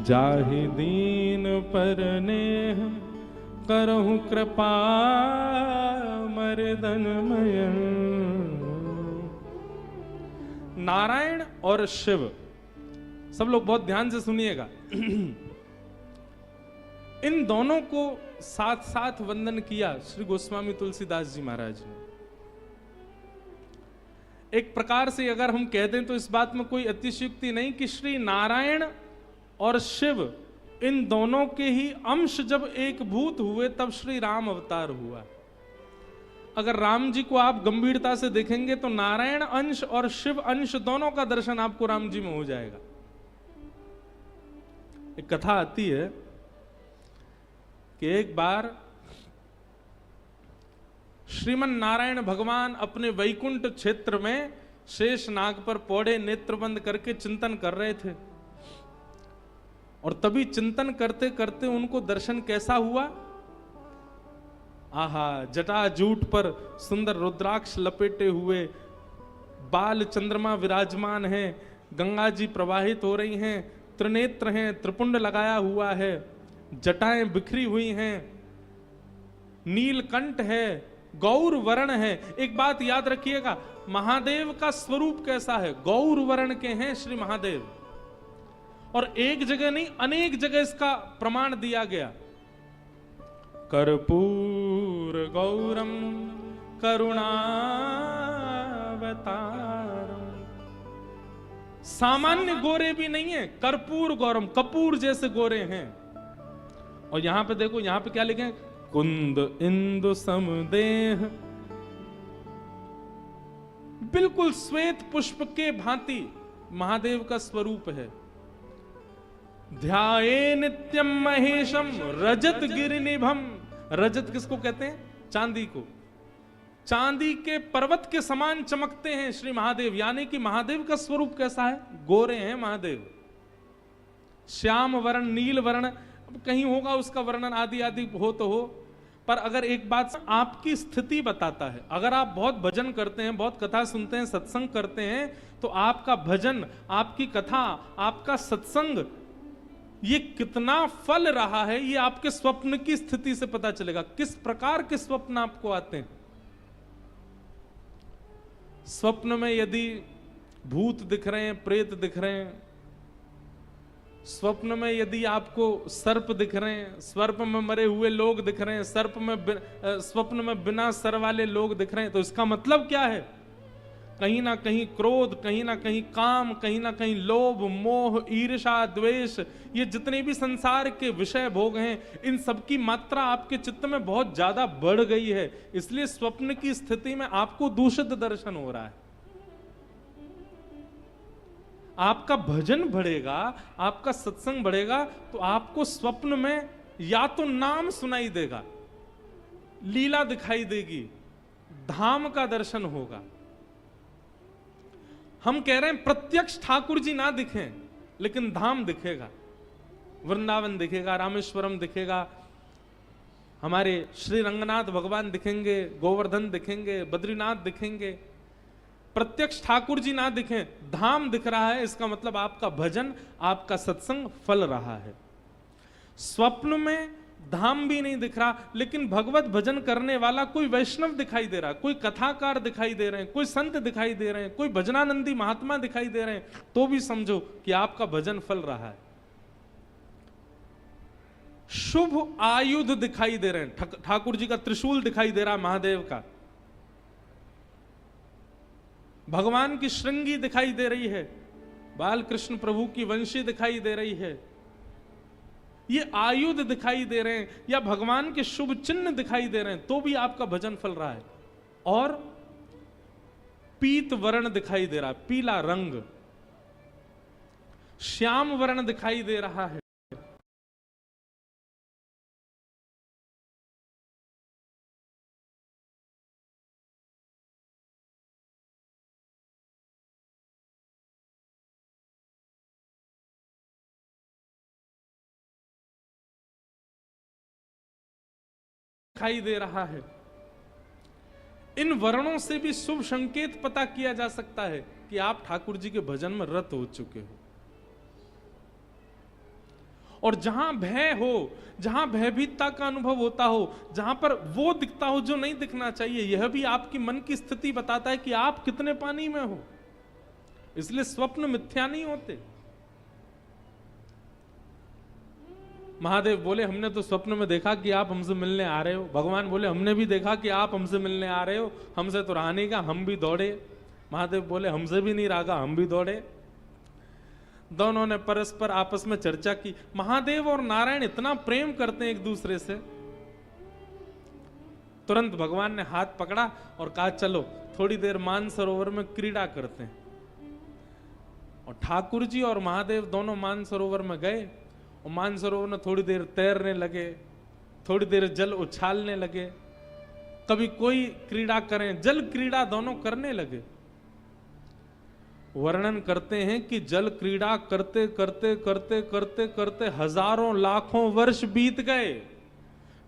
जाहि दीन पर नेह करहु कृपा मर्दनमय। नारायण और शिव, सब लोग बहुत ध्यान से सुनिएगा। इन दोनों को साथ साथ वंदन किया श्री गोस्वामी तुलसीदास जी महाराज ने। एक प्रकार से अगर हम कह दें तो इस बात में कोई अतिशयोक्ति नहीं कि श्री नारायण और शिव इन दोनों के ही अंश जब एक भूत हुए तब श्री राम अवतार हुआ। अगर राम जी को आप गंभीरता से देखेंगे तो नारायण अंश और शिव अंश दोनों का दर्शन आपको राम जी में हो जाएगा। एक कथा आती है कि एक बार श्रीमन नारायण भगवान अपने वैकुंठ क्षेत्र में शेष नाग पर पौड़े नेत्र बंद करके चिंतन कर रहे थे, और तभी चिंतन करते करते उनको दर्शन कैसा हुआ। आहा, जटाजूट पर सुंदर रुद्राक्ष लपेटे हुए बाल चंद्रमा विराजमान है, गंगा जी प्रवाहित हो रही हैं, त्रिनेत्र हैं, त्रिपुंड लगाया हुआ है, जटाएं बिखरी हुई हैं, नीलकंठ है, गौर वर्ण है। एक बात याद रखिएगा, महादेव का स्वरूप कैसा है? गौर वर्ण के हैं श्री महादेव। और एक जगह नहीं, अनेक जगह इसका प्रमाण दिया गया। कर्पूर गौरम करुणावतारम। सामान्य गोरे भी नहीं है, कर्पूर गौरम, कपूर जैसे गोरे हैं। और यहां पे देखो, यहां पे क्या लिखे? कुंद इंदु समदेह, बिल्कुल श्वेत पुष्प के भांति महादेव का स्वरूप है। ध्याये नित्यम महेशम रजत गिरिनिभम। रजत किसको कहते हैं? चांदी को। चांदी के पर्वत के समान चमकते हैं श्री महादेव। यानी कि महादेव का स्वरूप कैसा है? गोरे हैं महादेव। श्याम वर्ण, नील वर्ण, कहीं होगा उसका वर्णन, आदि आदि हो तो हो, पर अगर एक बात आपकी स्थिति बताता है, अगर आप बहुत भजन करते हैं, बहुत कथा सुनते हैं, सत्संग करते हैं, तो आपका भजन, आपकी कथा, आपका सत्संग ये कितना फल रहा है, ये आपके स्वप्न की स्थिति से पता चलेगा। किस प्रकार के स्वप्न आपको आते हैं। स्वप्न में यदि भूत दिख रहे हैं, प्रेत दिख रहे हैं, स्वप्न में यदि आपको सर्प दिख रहे हैं, सर्प में मरे हुए लोग दिख रहे हैं, स्वप्न में बिना सर वाले लोग दिख रहे हैं, तो इसका मतलब क्या है? कहीं ना कहीं क्रोध, कहीं ना कहीं काम, कहीं ना कहीं लोभ, मोह, ईर्ष्या, द्वेष, ये जितने भी संसार के विषय भोग हैं, इन सब की मात्रा आपके चित्त में बहुत ज्यादा बढ़ गई है। इसलिए स्वप्न की स्थिति में आपको दूषित दर्शन हो रहा है। आपका भजन बढ़ेगा, आपका सत्संग बढ़ेगा, तो आपको स्वप्न में या तो नाम सुनाई देगा, लीला दिखाई देगी, धाम का दर्शन होगा। हम कह रहे हैं प्रत्यक्ष ठाकुर जी ना दिखें, लेकिन धाम दिखेगा, वृंदावन दिखेगा, रामेश्वरम दिखेगा, हमारे श्री रंगनाथ भगवान दिखेंगे, गोवर्धन दिखेंगे, बद्रीनाथ दिखेंगे। प्रत्यक्ष ठाकुर जी ना दिखें, धाम दिख रहा है, इसका मतलब आपका भजन, आपका सत्संग फल रहा है। स्वप्न में धाम भी नहीं दिख रहा, लेकिन भगवत भजन करने वाला कोई वैष्णव दिखाई दे रहा है, कोई कथाकार दिखाई दे रहे हैं, कोई संत दिखाई दे रहे हैं, कोई भजनानंदी महात्मा दिखाई दे रहे हैं, तो भी समझो कि आपका भजन फल रहा है। शुभ आयुध दिखाई दे रहे हैं, ठाकुर जी का त्रिशूल दिखाई दे रहा है, महादेव का, भगवान की श्रृंगी दिखाई दे रही है, बाल कृष्ण प्रभु की वंशी दिखाई दे रही है, ये आयुध दिखाई दे रहे हैं, या भगवान के शुभ चिन्ह दिखाई दे रहे हैं, तो भी आपका भजन फल रहा है। और पीत वर्ण दिखाई दे रहा है, पीला रंग, श्याम वर्ण दिखाई दे रहा है, दिखाई दे रहा है। इन वर्णों से भी शुभ संकेत पता किया जा सकता है कि आप ठाकुर जी के भजन में रत हो चुके हो। और जहां भय हो, जहां भयभीतता का अनुभव होता हो, जहां पर वो दिखता हो जो नहीं दिखना चाहिए, यह भी आपकी मन की स्थिति बताता है कि आप कितने पानी में हो। इसलिए स्वप्न मिथ्या नहीं होते। महादेव बोले हमने तो स्वप्न में देखा कि आप हमसे मिलने आ रहे हो। भगवान बोले हमने भी देखा कि आप हमसे मिलने आ रहे हो, हमसे तो रहा नहीं का, हम भी दौड़े। महादेव बोले हमसे भी नहीं रहा, हम भी दौड़े। दोनों ने परस्पर आपस में चर्चा की। महादेव और नारायण इतना प्रेम करते हैं एक दूसरे से। तुरंत भगवान ने हाथ पकड़ा और कहा चलो थोड़ी देर मानसरोवर में क्रीड़ा करते हैं। और ठाकुर जी और महादेव दोनों मानसरोवर में गए और मानसरोवर में थोड़ी देर तैरने लगे, थोड़ी देर जल उछालने लगे, कभी कोई क्रीड़ा करें, जल क्रीड़ा दोनों करने लगे। वर्णन करते हैं कि जल क्रीड़ा करते करते करते करते करते हजारों लाखों वर्ष बीत गए।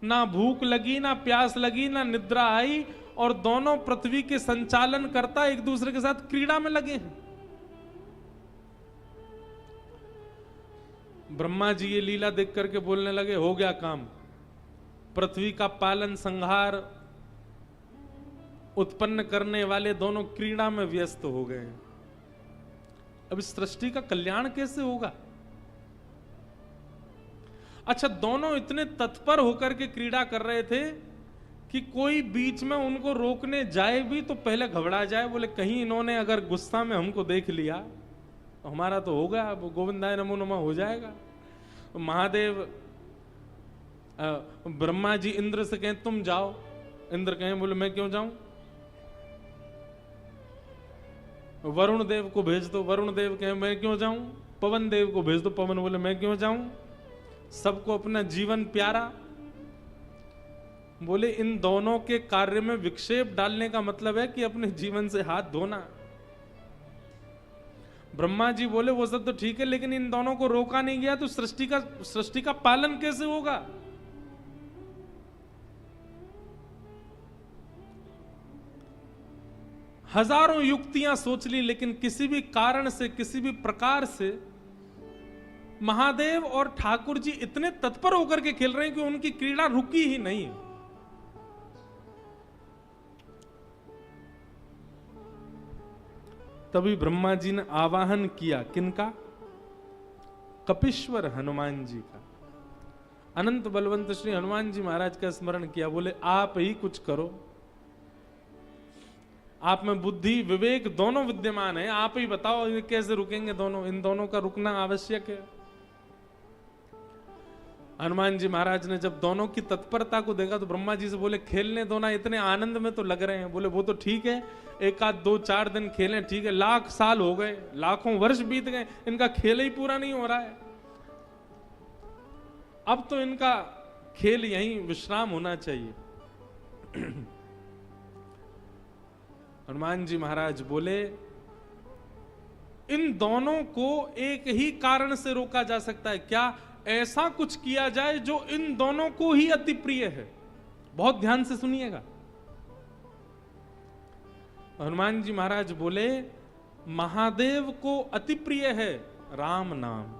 ना भूख लगी, ना प्यास लगी, ना निद्रा आई, और दोनों पृथ्वी के संचालन करता एक दूसरे के साथ क्रीड़ा में लगे हैं। ब्रह्मा जी ये लीला देख करके बोलने लगे हो गया काम, पृथ्वी का पालन संहार उत्पन्न करने वाले दोनों क्रीड़ा में व्यस्त हो गए हैं। अब इस सृष्टि का कल्याण कैसे होगा? अच्छा, दोनों इतने तत्पर होकर के क्रीड़ा कर रहे थे कि कोई बीच में उनको रोकने जाए भी तो पहले घबरा जाए, बोले कहीं इन्होंने अगर गुस्सा में हमको देख लिया तो हमारा तो होगा, अब गोविंदाय नमो नमः हो जाएगा। तो महादेव ब्रह्मा जी इंद्र से कहें तुम जाओ, इंद्र कहें बोले मैं क्यों जाऊं? वरुण देव को भेज दो, वरुण देव कहें मैं क्यों जाऊं? पवन देव को भेज दो, पवन बोले मैं क्यों जाऊं? सबको अपना जीवन प्यारा। बोले इन दोनों के कार्य में विक्षेप डालने का मतलब है कि अपने जीवन से हाथ धोना। ब्रह्मा जी बोले वो सब तो ठीक है, लेकिन इन दोनों को रोका नहीं गया तो सृष्टि का पालन कैसे होगा? हजारों युक्तियां सोच ली, लेकिन किसी भी कारण से, किसी भी प्रकार से महादेव और ठाकुर जी इतने तत्पर होकर के खेल रहे हैं कि उनकी क्रीड़ा रुकी ही नहीं। तभी ब्रह्मा जी ने आवाहन किया, किनका? कपीश्वर हनुमान जी का। अनंत बलवंत श्री हनुमान जी महाराज का स्मरण किया। बोले आप ही कुछ करो, आप में बुद्धि विवेक दोनों विद्यमान है, आप ही बताओ ये कैसे रुकेंगे दोनों, इन दोनों का रुकना आवश्यक है। हनुमान जी महाराज ने जब दोनों की तत्परता को देखा तो ब्रह्मा जी से बोले खेलने दो ना, इतने आनंद में तो लग रहे हैं। बोले वो तो ठीक है, एक आध दो चार दिन खेलें, ठीक है, लाख साल हो गए, लाखों वर्ष बीत गए, इनका खेल ही पूरा नहीं हो रहा है। अब तो इनका खेल यहीं विश्राम होना चाहिए। हनुमान जी महाराज बोले इन दोनों को एक ही कारण से रोका जा सकता है। क्या? ऐसा कुछ किया जाए जो इन दोनों को ही अति प्रिय है। बहुत ध्यान से सुनिएगा। हनुमान जी महाराज बोले महादेव को अति प्रिय है राम नाम।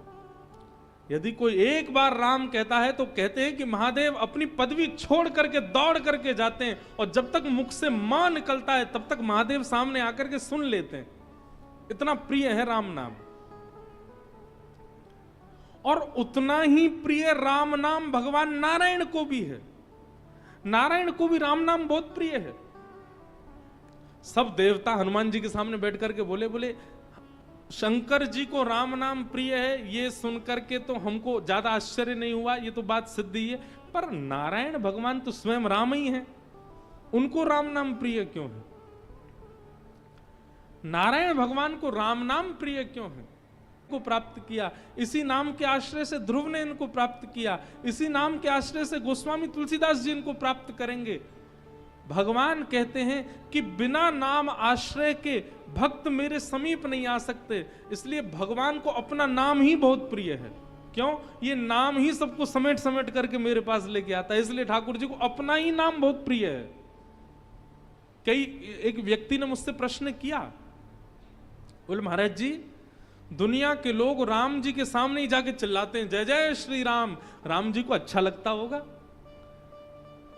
यदि कोई एक बार राम कहता है तो कहते हैं कि महादेव अपनी पदवी छोड़ करके दौड़ करके जाते हैं, और जब तक मुख से मां निकलता है तब तक महादेव सामने आकर के सुन लेते हैं। इतना प्रिय है राम नाम। और उतना ही प्रिय राम नाम भगवान नारायण को भी है। नारायण को भी राम नाम बहुत प्रिय है। सब देवता हनुमान जी के सामने बैठ करके बोले शंकर जी को राम नाम प्रिय है, ये सुनकर के तो हमको ज्यादा आश्चर्य नहीं हुआ, ये तो बात सिद्ध ही है। पर नारायण भगवान तो स्वयं राम ही है, उनको राम नाम प्रिय क्यों है? नारायण भगवान को राम नाम प्रिय क्यों है? को प्राप्त किया, इसी नाम के आश्रय से ध्रुव ने इनको प्राप्त किया, इसी नाम के आश्रय से गोस्वामी तुलसीदास जी इनको प्राप्त करेंगे। भगवान कहते हैं कि बिना नाम आश्रय के भक्त मेरे समीप नहीं आ सकते, इसलिए भगवान को अपना नाम ही बहुत प्रिय है। क्यों? ये नाम ही सबको समेट समेट करके मेरे पास लेके आता है, इसलिए ठाकुर जी को अपना ही नाम बहुत प्रिय है। एक व्यक्ति ने मुझसे प्रश्न किया, बोले महाराज जी दुनिया के लोग राम जी के सामने ही जाके चिल्लाते हैं जय जय श्री राम। राम जी को अच्छा लगता होगा,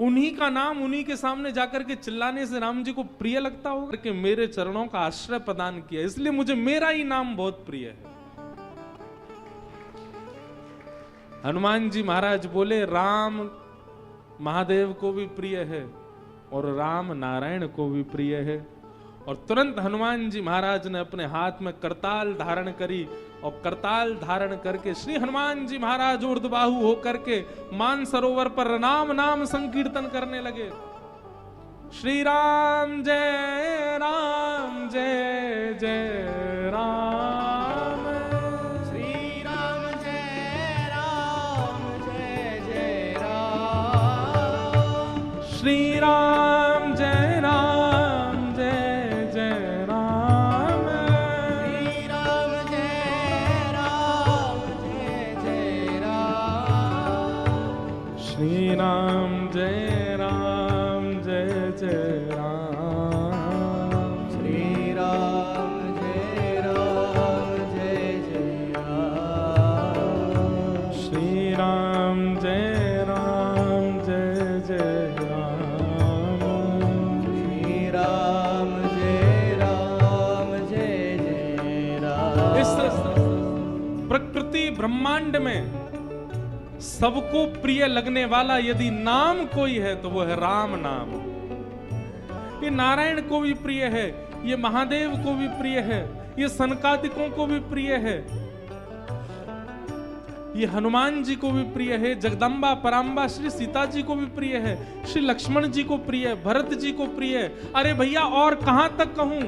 उन्हीं का नाम उन्हीं के सामने जाकर के चिल्लाने से राम जी को प्रिय लगता होगा कि मेरे चरणों का आश्रय प्रदान किया, इसलिए मुझे मेरा ही नाम बहुत प्रिय है। हनुमान जी महाराज बोले राम महादेव को भी प्रिय है और राम नारायण को भी प्रिय है। और तुरंत हनुमान जी महाराज ने अपने हाथ में करताल धारण करी और करताल धारण करके श्री हनुमान जी महाराज ऊर्ध्वबाहु होकर के मान सरोवर पर राम नाम संकीर्तन करने लगे। श्री राम जय जय राम, श्री राम जय जय राम, श्री राम जय श्री राम जय जय राम, श्री राम जय जय राम, श्री राम जय जय राम, श्री राम जय जय राम। इस प्रकृति ब्रह्मांड में सबको प्रिय लगने वाला यदि नाम कोई है तो वो है राम नाम। ये नारायण को भी प्रिय है, ये महादेव को भी प्रिय है, ये सनकादिकों को भी प्रिय है, ये हनुमान जी को भी प्रिय है, जगदम्बा पराम्बा श्री सीता जी को भी प्रिय है, श्री लक्ष्मण जी को प्रिय है, भरत जी को प्रिय है। अरे भैया और कहां तक कहूं,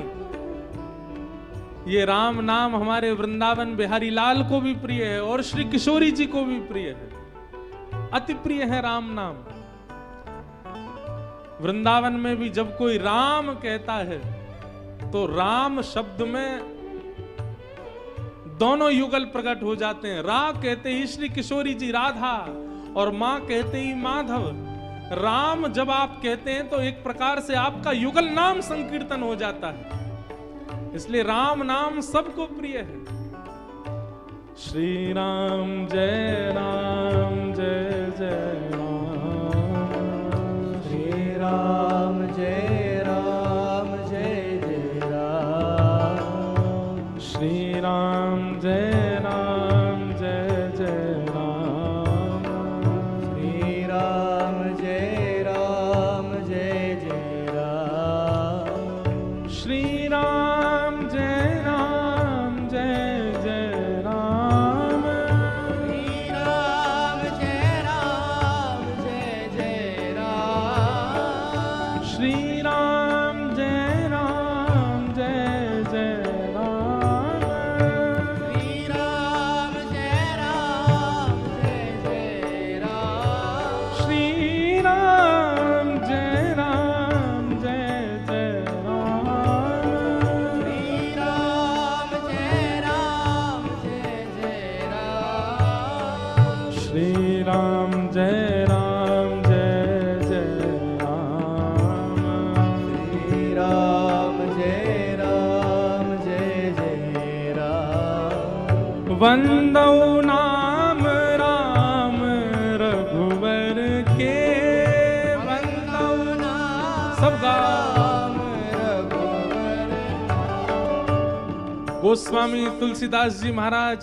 ये राम नाम हमारे वृंदावन बिहारी लाल को भी प्रिय है और श्री किशोरी जी को भी प्रिय है, अति प्रिय है राम नाम। वृंदावन में भी जब कोई राम कहता है तो राम शब्द में दोनों युगल प्रकट हो जाते हैं। रा कहते ही श्री किशोरी जी राधा और मां कहते ही माधव। राम जब आप कहते हैं तो एक प्रकार से आपका युगल नाम संकीर्तन हो जाता है, इसलिए राम नाम सबको प्रिय है। श्री राम जय जय राम, श्री राम जय जय राम, श्री राम जय जय राम, श्री राम जय जय राम, श्री राम जय जय राम, श्री राम जय जय राम, श्री राम जय जय राम, श्री राम जय जय राम, श्री राम जय राम, श्री राम जय जय राम, श्री राम जय जय राम, वंदौ नाम राम रघुवर के, वंदौ सबका रघुवर, गोस्वामी तुलसीदास जी महाराज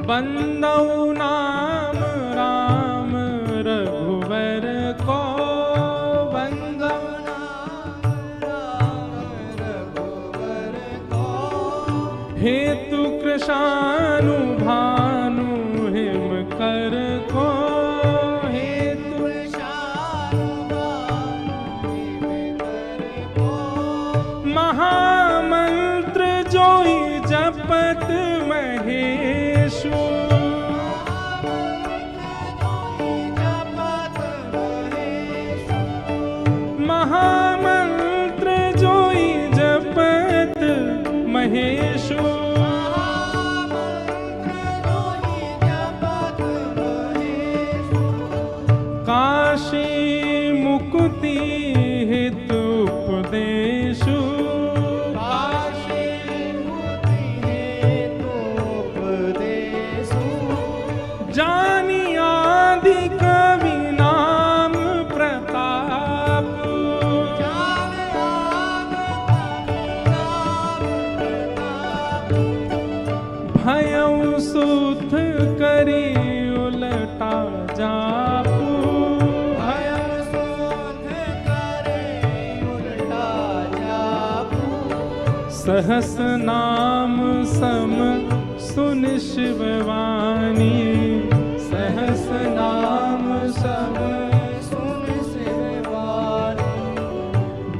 वंदौ नाम राम रघुवर को, वंदौ रघुवर को, हेतु कृशानु भानु हिम कर को, हेतु महामंत्र जोई जपत महेशु, महामंत्र जोई जपत महेशु, काशी मुक्ति हेतु उपदेशु, काशी मुक्ति भयउ सुथ करी उलटा जापू, भयउ सुध करे उलटा जापू। सहस नाम सम सुन शिववाणी, सहस नाम सब सुन शिववाणी।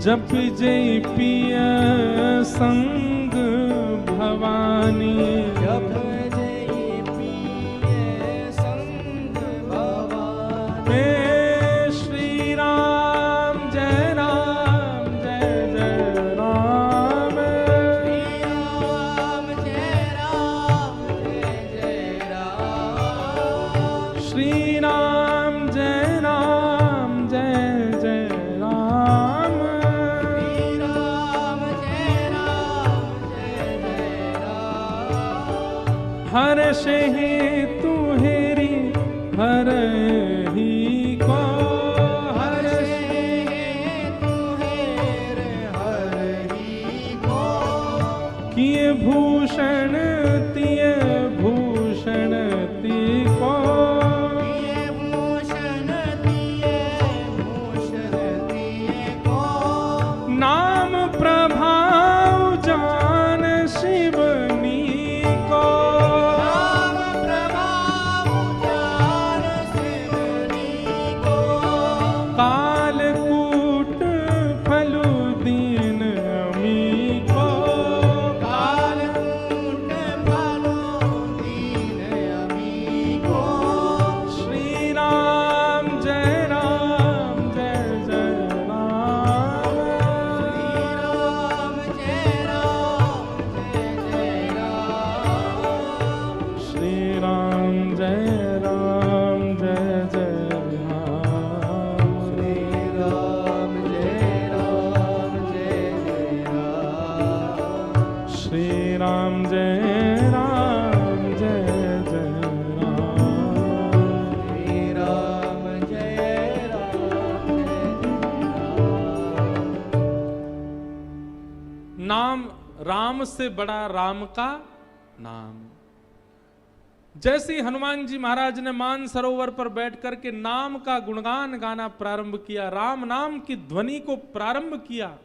जप जय पिय संग भवानी, जप जय पिय संग भवानी। हे श्री राम जय राम जय जय राम, श्री राम जय राम जय जय राम। श्री राम जय राम जय जय राम, श्री राम जय राम जय जय राम। हर्ष हेतु हेरी हर ही को, हर्ष हेतु हेर हरि को। किए भूषण तिय भूषण ती को, दिए भूषण दिए भूषण दिए को। नाम प्रभाव जान शिवनी को, नाम प्रभाव जान शिवनी को। काल कूट फलु दीन अमी को, काल कूट फलो दीन अमी को। श्री राम जय राम जय जय राम, श्री राम जय राम जय जय राम। श्री राम जय राम जय जय राम, श्री राम जय राम जय जय राम। श्री राम जय राम जय जय राम, श्री राम जय राम जय जय राम। नाम राम से बड़ा राम का नाम। जैसे ही हनुमान जी महाराज ने मान सरोवर पर बैठ करके नाम का गुणगान गाना प्रारंभ किया, राम नाम की ध्वनि को प्रारंभ किया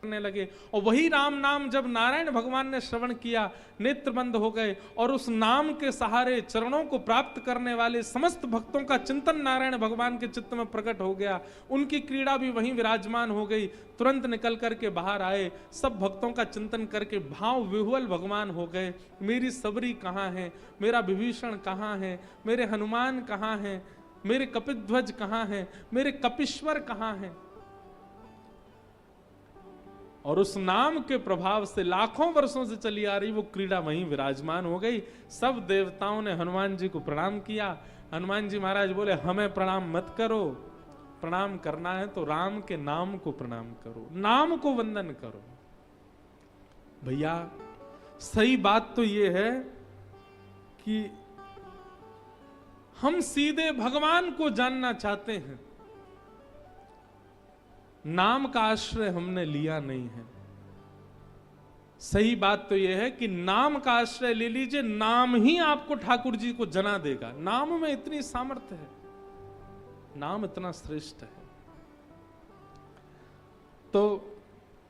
करने लगे, और वही राम नाम जब नारायण भगवान ने श्रवण किया, नेत्र बंद हो गए, और उस नाम के सहारे चरणों को प्राप्त करने वाले समस्त भक्तों का चिंतन नारायण भगवान के चित्त में प्रकट हो गया। उनकी क्रीड़ा भी वहीं विराजमान हो गई। तुरंत निकल करके बाहर आए, सब भक्तों का चिंतन करके भाव विह्वल भगवान हो गए। मेरी सबरी कहाँ है, मेरा विभीषण कहाँ है, मेरे हनुमान कहाँ हैं, मेरे कपिध्वज कहाँ हैं, मेरे कपीश्वर कहाँ हैं। और उस नाम के प्रभाव से लाखों वर्षों से चली आ रही वो क्रीड़ा वहीं विराजमान हो गई। सब देवताओं ने हनुमान जी को प्रणाम किया। हनुमान जी महाराज बोले, हमें प्रणाम मत करो, प्रणाम करना है तो राम के नाम को प्रणाम करो, नाम को वंदन करो। भैया सही बात तो ये है कि हम सीधे भगवान को जानना चाहते हैं, नाम का आश्रय हमने लिया नहीं है। सही बात तो यह है कि नाम का आश्रय ले लीजिए, नाम ही आपको ठाकुर जी को जना देगा। नाम में इतनी सामर्थ्य है, नाम इतना श्रेष्ठ है। तो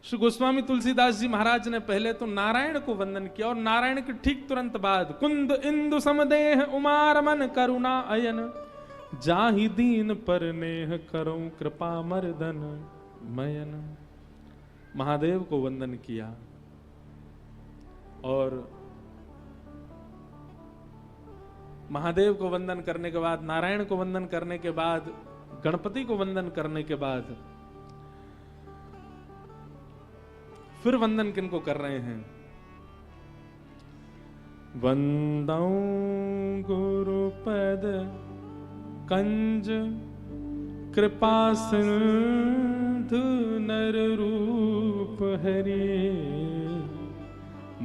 श्री गोस्वामी तुलसीदास जी महाराज ने पहले तो नारायण को वंदन किया, और नारायण के ठीक तुरंत बाद कुंद इंदु समदेह उमारमन करुणा अयन, जाहि दीन पर नेह करूं कृपा मर्दन मयन। महादेव को वंदन किया, और महादेव को वंदन करने के बाद, नारायण को वंदन करने के बाद, गणपति को वंदन करने के बाद फिर वंदन किनको कर रहे हैं? वंदौ गुरुपद कंज कृपा सिंधु नर रूप हरि,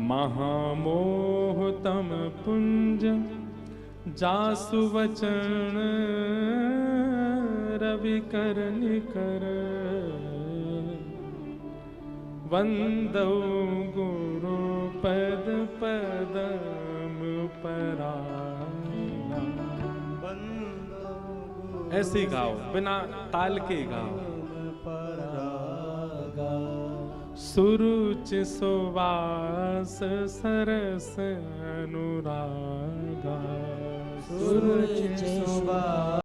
महामोह तम पुंज जासु वचन रवि कर निकर। वंदौ गुरु पद पदम परागा। ऐसे ही गाओ, बिना ताल के गाओ। सुरुचि सुवास सरस अनुरागा। सुरुचि सुवास